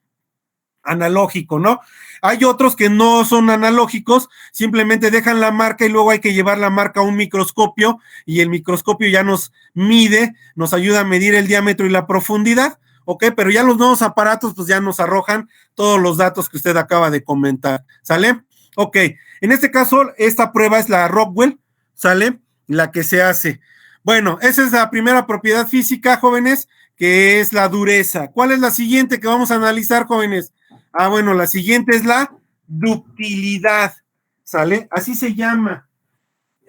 Analógico, ¿no? Hay otros que no son analógicos, simplemente dejan la marca y luego hay que llevar la marca a un microscopio y el microscopio ya nos mide, nos ayuda a medir el diámetro y la profundidad, ¿ok? Pero ya los nuevos aparatos pues ya nos arrojan todos los datos que usted acaba de comentar, ¿sale? Ok, en este caso esta prueba es la Rockwell, ¿sale? La que se hace. Bueno, esa es la primera propiedad física, jóvenes, que es la dureza. ¿Cuál es la siguiente que vamos a analizar, jóvenes? Bueno, la siguiente es la ductilidad, ¿sale? Así se llama.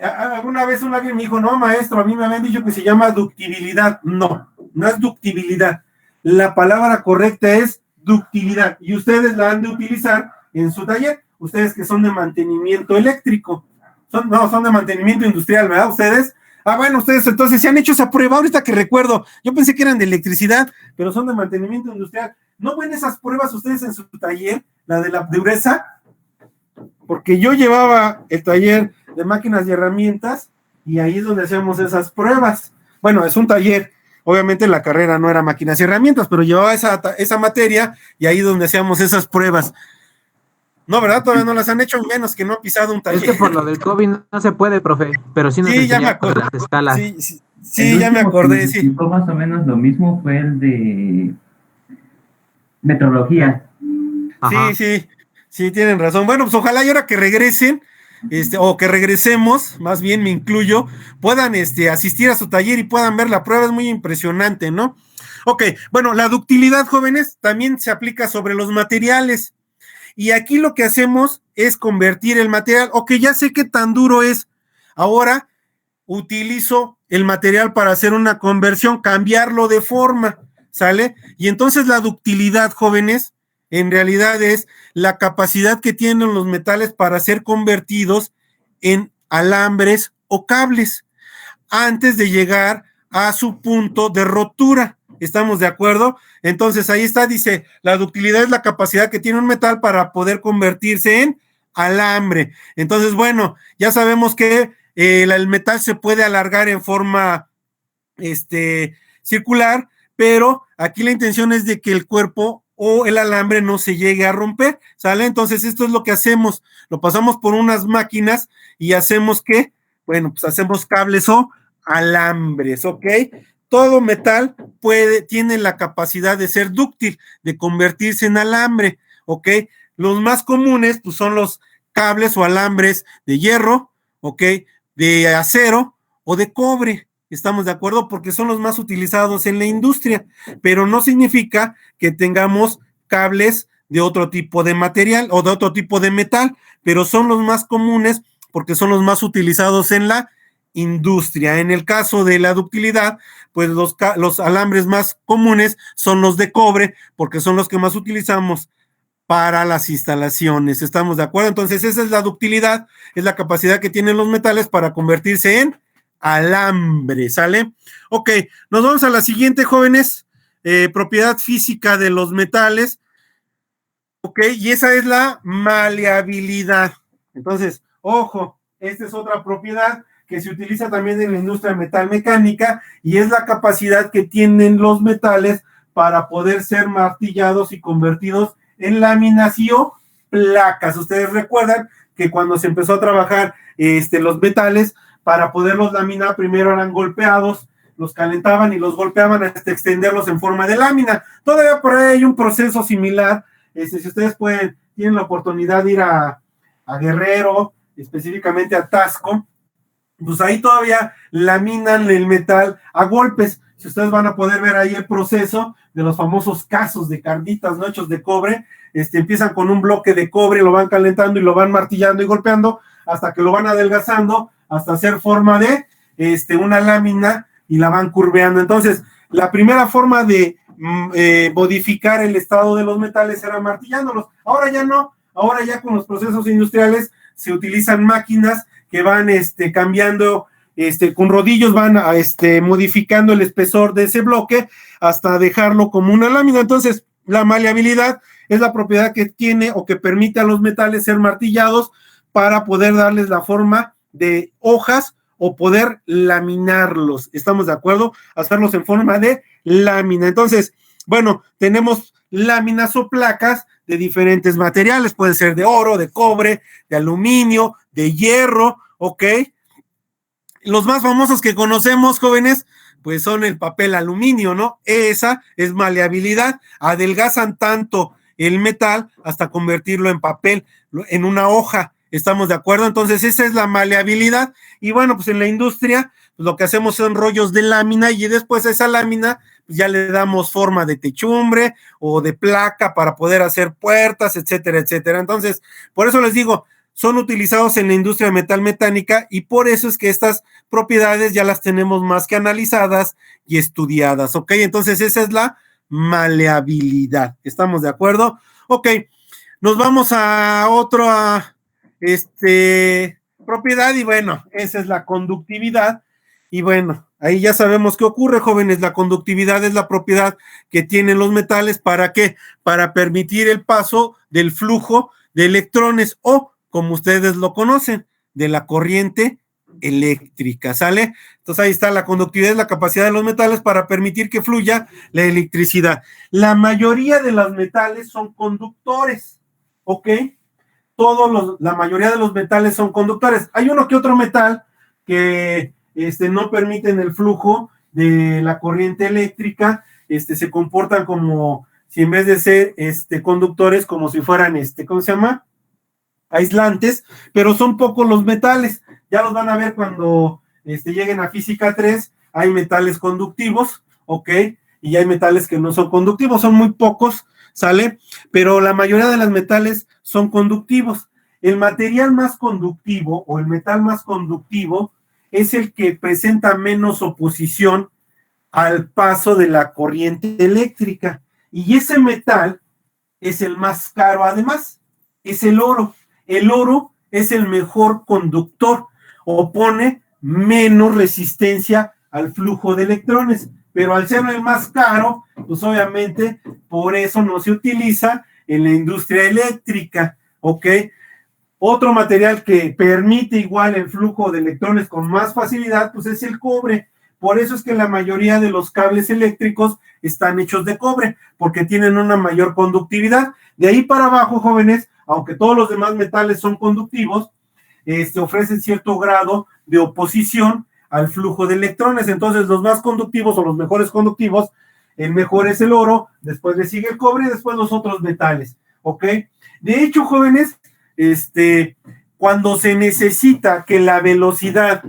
Alguna vez alguien me dijo, no, maestro, a mí me habían dicho que se llama ductibilidad. No, no es ductibilidad. La palabra correcta es ductilidad y ustedes la han de utilizar en su taller. Ustedes que son de mantenimiento eléctrico. Son de mantenimiento industrial, ¿verdad? Ustedes. Bueno, ustedes entonces se han hecho esa prueba, ahorita que recuerdo, yo pensé que eran de electricidad, pero son de mantenimiento industrial. ¿No ven esas pruebas ustedes en su taller, la de la dureza? Porque yo llevaba el taller de máquinas y herramientas y ahí es donde hacíamos esas pruebas. Bueno, es un taller, obviamente la carrera no era máquinas y herramientas, pero llevaba esa materia y ahí es donde hacíamos esas pruebas. No, ¿verdad? Todavía no las han hecho, menos que no ha pisado un taller. Es que por lo del COVID no se puede, profe, pero sí nos enseñaron las escalas. Sí, ya me acordé, sí. Más o menos lo mismo fue el de metrología. Ajá. Sí, tienen razón. Bueno, pues ojalá y ahora que regresen, o que regresemos, más bien me incluyo, puedan asistir a su taller y puedan ver la prueba, es muy impresionante, ¿no? Ok, bueno, la ductilidad, jóvenes, también se aplica sobre los materiales. Y aquí lo que hacemos es convertir el material, ok, ya sé qué tan duro es, ahora utilizo el material para hacer una conversión, cambiarlo de forma, ¿sale? Y entonces la ductilidad, jóvenes, en realidad es la capacidad que tienen los metales para ser convertidos en alambres o cables antes de llegar a su punto de rotura. ¿Estamos de acuerdo? Entonces ahí está, dice, la ductilidad es la capacidad que tiene un metal para poder convertirse en alambre. Entonces, bueno, ya sabemos que el metal se puede alargar en forma circular, pero aquí la intención es de que el cuerpo o el alambre no se llegue a romper, ¿sale? Entonces esto es lo que hacemos, lo pasamos por unas máquinas y hacemos que, bueno, pues hacemos cables o alambres, ¿ok? Todo metal tiene la capacidad de ser dúctil, de convertirse en alambre, ¿ok? Los más comunes, pues son los cables o alambres de hierro, ¿ok? De acero o de cobre, ¿estamos de acuerdo? Porque son los más utilizados en la industria, pero no significa que tengamos cables de otro tipo de material o de otro tipo de metal, pero son los más comunes porque son los más utilizados en la industria. En el caso de la ductilidad, pues los alambres más comunes son los de cobre, porque son los que más utilizamos para las instalaciones. ¿Estamos de acuerdo? Entonces, esa es la ductilidad, es la capacidad que tienen los metales para convertirse en alambre, ¿sale? Ok, nos vamos a la siguiente, jóvenes. Propiedad física de los metales. Ok, y esa es la maleabilidad. Entonces, ojo, esta es otra propiedad que se utiliza también en la industria metalmecánica y es la capacidad que tienen los metales para poder ser martillados y convertidos en láminas y o placas. Ustedes recuerdan que cuando se empezó a trabajar los metales, para poderlos laminar, primero eran golpeados, los calentaban y los golpeaban hasta extenderlos en forma de lámina. Todavía por ahí hay un proceso similar. Si ustedes tienen la oportunidad de ir a Guerrero, específicamente a Tasco, pues ahí todavía laminan el metal a golpes. Si ustedes van a poder ver ahí el proceso de los famosos casos de carnitas, ¿no? Hechos de cobre, empiezan con un bloque de cobre, lo van calentando y lo van martillando y golpeando hasta que lo van adelgazando, hasta hacer forma de una lámina y la van curveando. Entonces, la primera forma de modificar el estado de los metales era martillándolos. Ahora ya no, ahora ya con los procesos industriales se utilizan máquinas que van cambiando, con rodillos van modificando el espesor de ese bloque hasta dejarlo como una lámina. Entonces, la maleabilidad es la propiedad que tiene o que permite a los metales ser martillados para poder darles la forma de hojas o poder laminarlos. ¿Estamos de acuerdo? Hacerlos en forma de lámina. Entonces, bueno, tenemos láminas o placas de diferentes materiales, puede ser de oro, de cobre, de aluminio, de hierro, ¿ok? Los más famosos que conocemos, jóvenes, pues son el papel aluminio, ¿no? Esa es maleabilidad, adelgazan tanto el metal hasta convertirlo en papel, en una hoja. ¿Estamos de acuerdo? Entonces, esa es la maleabilidad. Y bueno, pues en la industria, pues lo que hacemos son rollos de lámina y después a esa lámina pues ya le damos forma de techumbre o de placa para poder hacer puertas, etcétera, etcétera. Entonces, por eso les digo, son utilizados en la industria metalmecánica y por eso es que estas propiedades ya las tenemos más que analizadas y estudiadas, ¿ok? Entonces, esa es la maleabilidad. ¿Estamos de acuerdo? Ok, nos vamos a otra propiedad y bueno, esa es la conductividad y bueno, ahí ya sabemos qué ocurre, jóvenes. La conductividad es la propiedad que tienen los metales. ¿Para qué? Para permitir el paso del flujo de electrones o, como ustedes lo conocen, de la corriente eléctrica, ¿sale? Entonces ahí está, la conductividad es la capacidad de los metales para permitir que fluya la electricidad. La mayoría de los metales son conductores, ¿ok? La mayoría de los metales son conductores. Hay uno que otro metal que no permiten el flujo de la corriente eléctrica, se comportan como si en vez de ser conductores, como si fueran, ¿cómo se llama? Aislantes, pero son pocos los metales. Ya los van a ver cuando lleguen a física 3, hay metales conductivos, ¿ok? Y hay metales que no son conductivos, son muy pocos, ¿sale? Pero la mayoría de los metales son conductivos. El material más conductivo o el metal más conductivo es el que presenta menos oposición al paso de la corriente eléctrica. Y ese metal es el más caro además, es el oro. El oro es el mejor conductor, opone menos resistencia al flujo de electrones, pero al ser el más caro, pues obviamente por eso no se utiliza en la industria eléctrica, ¿ok? Otro material que permite igual el flujo de electrones con más facilidad, pues es el cobre. Por eso es que la mayoría de los cables eléctricos están hechos de cobre, porque tienen una mayor conductividad. De ahí para abajo, jóvenes, aunque todos los demás metales son conductivos, ofrecen cierto grado de oposición al flujo de electrones. Entonces, los más conductivos o los mejores conductivos, el mejor es el oro, después le sigue el cobre y después los otros metales, ¿ok? De hecho, jóvenes, cuando se necesita que la velocidad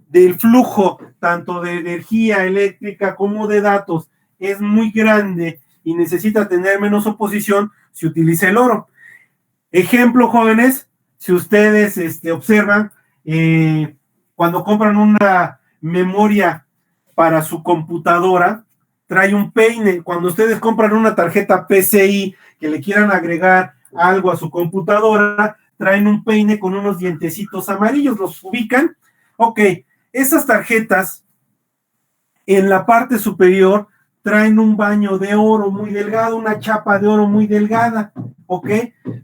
del flujo, tanto de energía eléctrica como de datos, es muy grande y necesita tener menos oposición, se utiliza el oro. Ejemplo, jóvenes, si ustedes observan, cuando compran una memoria para su computadora, trae un peine. Cuando ustedes compran una tarjeta PCI que le quieran agregar algo a su computadora, traen un peine con unos dientecitos amarillos, los ubican. Ok, esas tarjetas en la parte superior traen un baño de oro muy delgado, una chapa de oro muy delgada, ¿ok?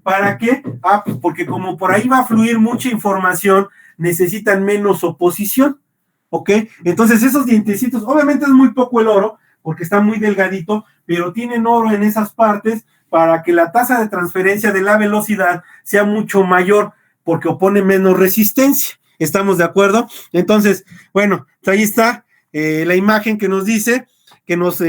¿Para qué? Pues porque como por ahí va a fluir mucha información, necesitan menos oposición, ¿ok? Entonces esos dientecitos, obviamente es muy poco el oro, porque está muy delgadito, pero tienen oro en esas partes para que la tasa de transferencia de la velocidad sea mucho mayor, porque opone menos resistencia. ¿Estamos de acuerdo? Entonces, bueno, ahí está la imagen que nos dice, que nos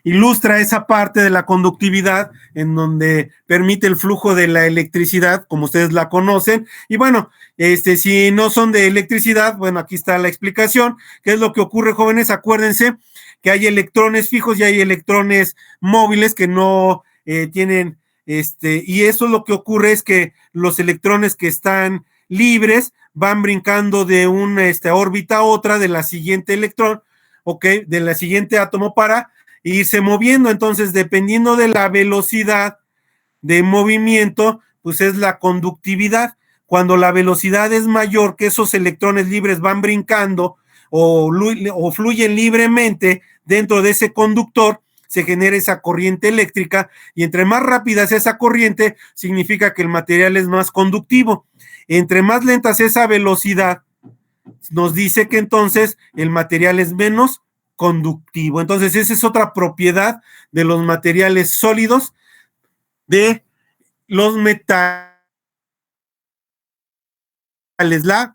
ilustra esa parte de la conductividad en donde permite el flujo de la electricidad, como ustedes la conocen. Y bueno, si no son de electricidad, bueno, aquí está la explicación. ¿Qué es lo que ocurre, jóvenes? Acuérdense que hay electrones fijos y hay electrones móviles que no tienen, y eso lo que ocurre es que los electrones que están libres van brincando de una órbita a otra de la siguiente electrón, ¿ok? De la siguiente átomo para irse moviendo. Entonces, dependiendo de la velocidad de movimiento, pues es la conductividad. Cuando la velocidad es mayor, que esos electrones libres van brincando o fluyen libremente dentro de ese conductor, se genera esa corriente eléctrica, y entre más rápida sea esa corriente, significa que el material es más conductivo. Entre más lenta sea esa velocidad, nos dice que entonces el material es menos conductivo. Entonces, esa es otra propiedad de los materiales sólidos, de los metales,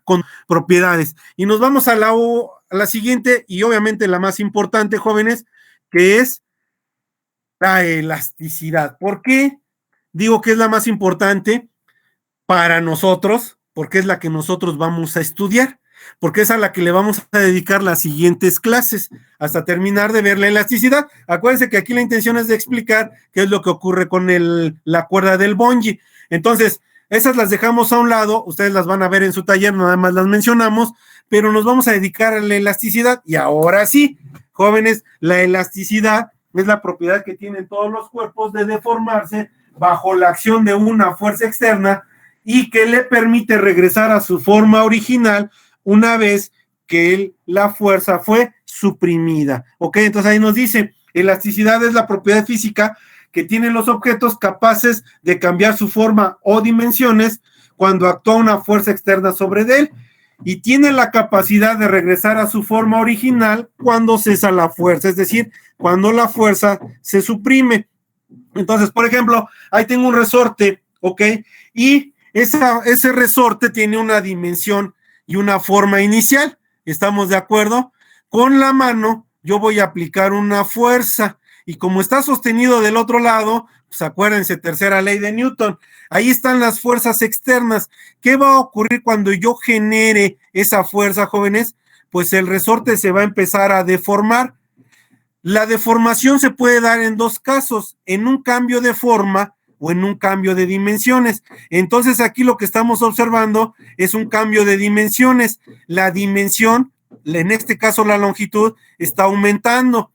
con propiedades. Y nos vamos a la siguiente, y obviamente la más importante, jóvenes, que es la elasticidad. ¿Por qué digo que es la más importante para nosotros? Porque es la que nosotros vamos a estudiar, porque es a la que le vamos a dedicar las siguientes clases, hasta terminar de ver la elasticidad. Acuérdense que aquí la intención es de explicar qué es lo que ocurre con la cuerda del bungee. Entonces, esas las dejamos a un lado, ustedes las van a ver en su taller, nada más las mencionamos, pero nos vamos a dedicar a la elasticidad. Y ahora sí, jóvenes, la elasticidad es la propiedad que tienen todos los cuerpos de deformarse bajo la acción de una fuerza externa y que le permite regresar a su forma original una vez que la fuerza fue suprimida. Ok, entonces ahí nos dice, elasticidad es la propiedad física que tienen los objetos capaces de cambiar su forma o dimensiones cuando actúa una fuerza externa sobre él, y tiene la capacidad de regresar a su forma original cuando cesa la fuerza, es decir, cuando la fuerza se suprime. Entonces, por ejemplo, ahí tengo un resorte, ¿ok? Y ese resorte tiene una dimensión y una forma inicial, ¿estamos de acuerdo? Con la mano yo voy a aplicar una fuerza, y como está sostenido del otro lado, pues acuérdense, tercera ley de Newton, ahí están las fuerzas externas. ¿Qué va a ocurrir cuando yo genere esa fuerza, jóvenes? Pues el resorte se va a empezar a deformar. La deformación se puede dar en dos casos, en un cambio de forma o en un cambio de dimensiones. Entonces aquí lo que estamos observando es un cambio de dimensiones. La dimensión, en este caso la longitud, está aumentando.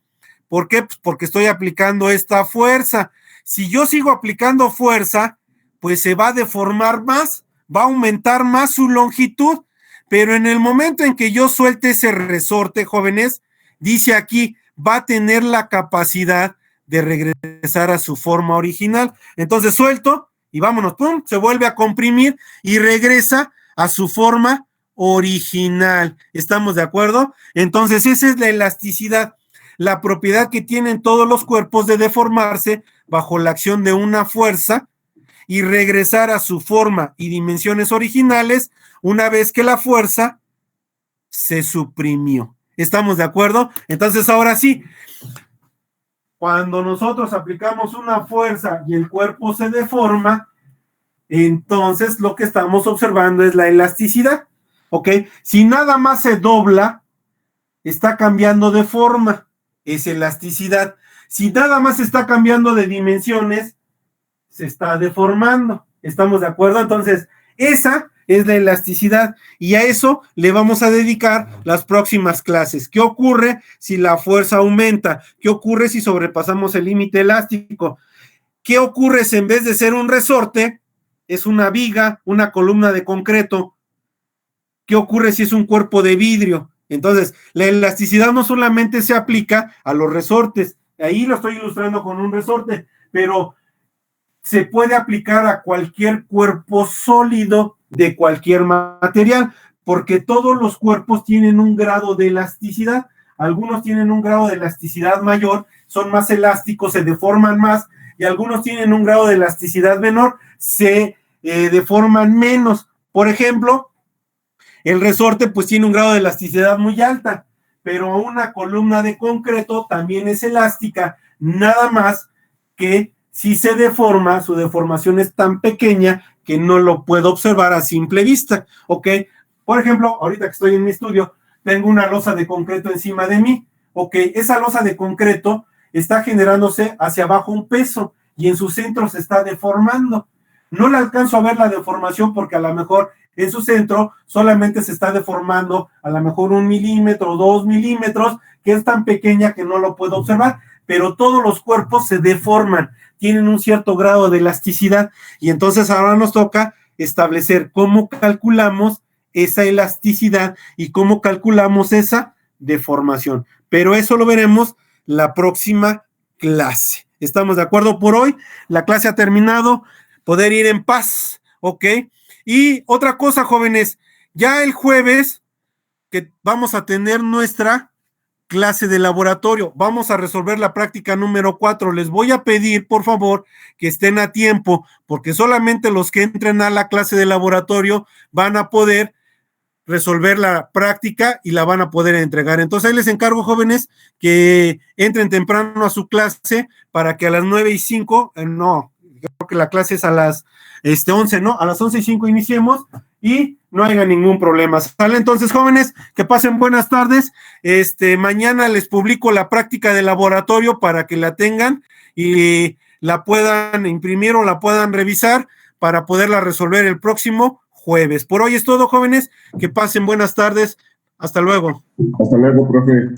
¿Por qué? Pues porque estoy aplicando esta fuerza. Si yo sigo aplicando fuerza, pues se va a deformar más, va a aumentar más su longitud, pero en el momento en que yo suelte ese resorte, jóvenes, dice aquí, va a tener la capacidad de regresar a su forma original. Entonces suelto y vámonos, pum, se vuelve a comprimir y regresa a su forma original. ¿Estamos de acuerdo? Entonces esa es la elasticidad, la propiedad que tienen todos los cuerpos de deformarse bajo la acción de una fuerza y regresar a su forma y dimensiones originales una vez que la fuerza se suprimió. ¿Estamos de acuerdo? Entonces ahora sí, cuando nosotros aplicamos una fuerza y el cuerpo se deforma, entonces lo que estamos observando es la elasticidad, ¿ok? Si nada más se dobla, está cambiando de forma, es elasticidad. Si nada más está cambiando de dimensiones, se está deformando. ¿Estamos de acuerdo? Entonces, esa es la elasticidad y a eso le vamos a dedicar las próximas clases. ¿Qué ocurre si la fuerza aumenta? ¿Qué ocurre si sobrepasamos el límite elástico? ¿Qué ocurre si en vez de ser un resorte es una viga, una columna de concreto? ¿Qué ocurre si es un cuerpo de vidrio? Entonces, la elasticidad no solamente se aplica a los resortes, ahí lo estoy ilustrando con un resorte, pero se puede aplicar a cualquier cuerpo sólido de cualquier material, porque todos los cuerpos tienen un grado de elasticidad. Algunos tienen un grado de elasticidad mayor, son más elásticos, se deforman más, y algunos tienen un grado de elasticidad menor, se deforman menos. Por ejemplo, el resorte pues tiene un grado de elasticidad muy alta, pero una columna de concreto también es elástica, nada más que si se deforma, su deformación es tan pequeña que no lo puedo observar a simple vista, ¿ok? Por ejemplo, ahorita que estoy en mi estudio, tengo una losa de concreto encima de mí, ¿ok? Esa losa de concreto está generándose hacia abajo un peso y en su centro se está deformando. No le alcanzo a ver la deformación porque a lo mejor en su centro solamente se está deformando a lo mejor 1 milímetro o 2 milímetros, que es tan pequeña que no lo puedo observar, pero todos los cuerpos se deforman, tienen un cierto grado de elasticidad y entonces ahora nos toca establecer cómo calculamos esa elasticidad y cómo calculamos esa deformación. Pero eso lo veremos la próxima clase. ¿Estamos de acuerdo por hoy? La clase ha terminado, poder ir en paz, ¿ok? Y otra cosa, jóvenes, ya el jueves que vamos a tener nuestra clase de laboratorio, vamos a resolver la práctica número 4, les voy a pedir, por favor, que estén a tiempo, porque solamente los que entren a la clase de laboratorio van a poder resolver la práctica y la van a poder entregar. Entonces ahí les encargo, jóvenes, que entren temprano a su clase para que a las 9:05, no, creo que la clase es a las 11, ¿no? A las 11:05 iniciemos y no haya ningún problema. ¿Sale? Entonces, jóvenes, que pasen buenas tardes. Mañana les publico la práctica de laboratorio para que la tengan y la puedan imprimir o la puedan revisar para poderla resolver el próximo jueves. Por hoy es todo, jóvenes. Que pasen buenas tardes. Hasta luego. Hasta luego, profe.